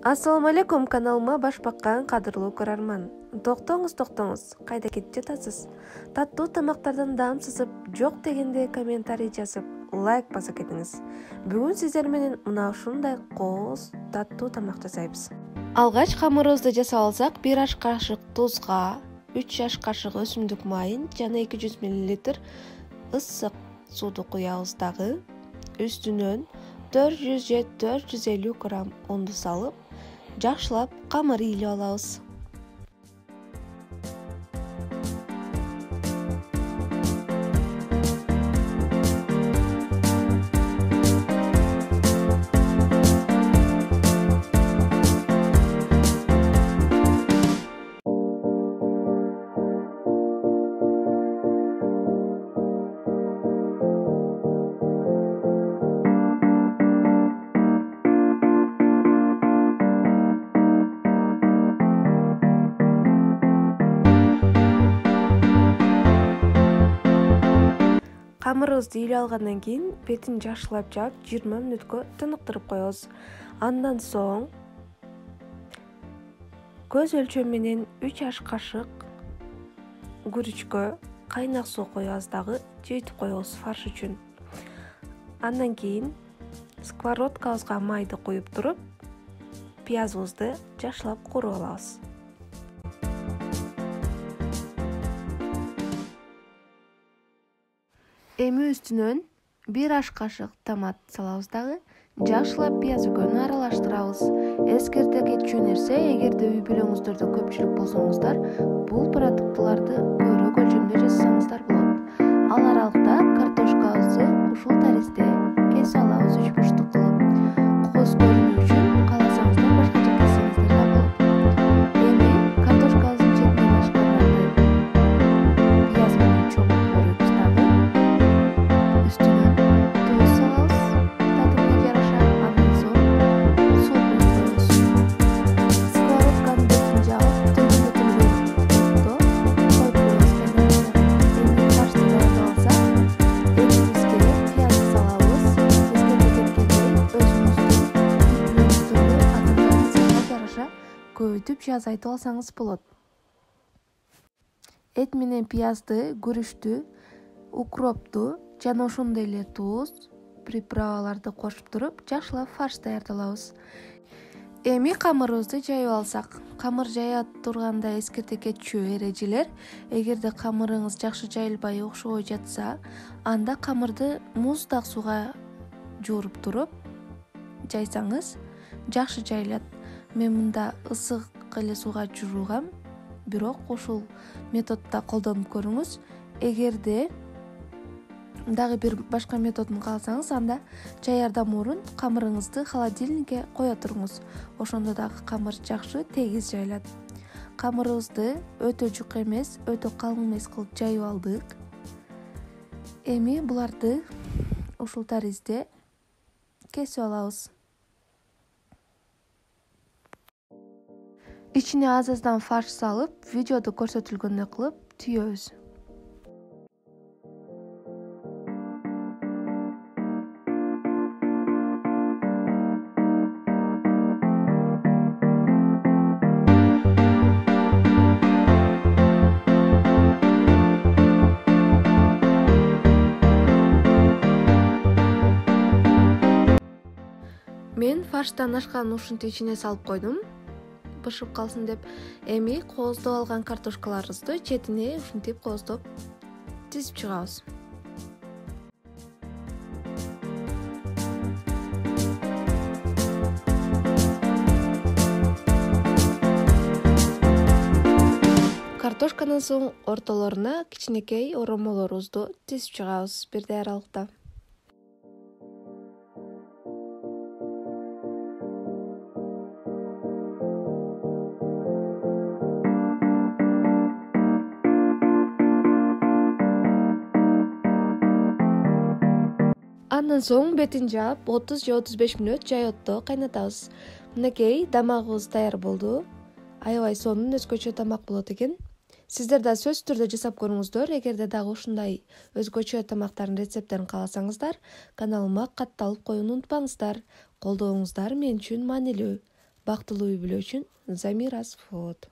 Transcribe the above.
Assalamu алейкум, каналыма баш баккан кадырлуу көрөрман. Токтоңуз, кайда кетип жатасыз? Таттуу тамактардан даам сызып, жок дегенде комментарий жазып, лайк баса кетиңиз. Бүгүн сиздер менен мына ушундай кооз таттуу тамак жасайбыз. Алгач камырыбызды жасап алсак, 1 аш кашык тузга, 3 аш кашык өсүмдүк майын жана 200 мл ысык сууду куябыз дагы. Үстүнөн 400 же 450 грамм унду салып, жакшылап камыр ийилип алабыз. Камырыбызды ийилип алгандан кийин бетин жакшылап жаап 20 мүнөткө тыныктырып коебуз. Андан соң көз өлчөм менен 3 аш кашык күрүчкө кайнак суу коебуз дагы жыйтып коебуз фарш үчүн. Андан кийин сковородкабызга майды куюп туруп, пиязыбызды жакшылап кууруп алабыз. Эми үстүнөн 1 аш кашык томат салабыз дагы, жакшылап пияз экөөнү аралаштырабыз. Эскерте кетчү нерсе, эгерде үй бүлөңүздөрдө көпчүлүк болсоңуздар, бул продуктыларды көбүрөөк өлчөмдө жасасаңыздар болот. Ал аралыкта картошкабызды ушул таризде кесип алабыз 3 бурчтук кылып. Кооз көрүнүү үчүн кааласаңыздар башкача кессеңиздер да болот. Эми картошкабыздын четинен ашкандан пияз менен чоң кууруйбуз дагы. Үстүнөн туз салабыз, татына жараша, андан соң суу коебуз. Сковородканын бетин жаап, төгүнү отто коюп коебуз кайнашка. Эми фаршты даярдап алсак, этибизге пияз салабыз. Эскерте кеткендей өзүңүздүн үй-бүлөңүздөгү адамдарыңызга жараша көбөйтүп же азайтып алсаңыз болот. Эт менен пиязды, күрүчтү, укропту жана ошондой эле туз, приправаларды кошуп туруп, жакшылап фарш даярдалабыз. Эми камырыбызды жайып алсак, камыр жая турганда эскерте кетчү эрежелер: эгерде камырыңыз жакшы жайылбай окшобой жатса, анда камырды муздак сууга жууруп туруп жайсаңыз жакшы жайылат. Мен мында ысык эле сууга жууругам, бирок ушул методду колдонуп көрүңүз. Эгерде дагы бир башка методун кааласаңыз, анда жаярдан мурун камырыңызды холодильникке кое туруңуз. Ошондо дагы камыр жакшы тегиз жайылат. Камырыбызды өтө жука эмес, өтө калың эмес кылып жайып алдык. Эми буларды ушул таризде кесип алабыз. Ичине аз-аздан фарш салып, видеодо көрсөтүлгөндөй кылып түйөбүз. Мен фарштан ашкан ушинтип ичине салып койдум, бышып калсын деп. Эми кооздоп алган картошкаларыбызды четине ушинтип кооздоп тизип чыгабыз. Картошканын соң ортолоруна кичинекей оромолорубузду тизип чыгабыз бирдей аралыкта. Андан соң бетин жаап 30 же 35 мүнөт жай отто кайнатабыз. Мынакей дамагыбыз даяр болду. Аябай сонун өзгөчө тамак болот экен. Сиздер да сөзсүз түрдө жасап көрүңүздөр. Эгерде дагы ушундай өзгөчө тамактардын рецепттерин кааласаңыздар, каналыма катталып коюуну унутпаңыздар. Колдооңуздар мен үчүн маанилүү. бактылуу үй бүлө үчүн Замир Асфот.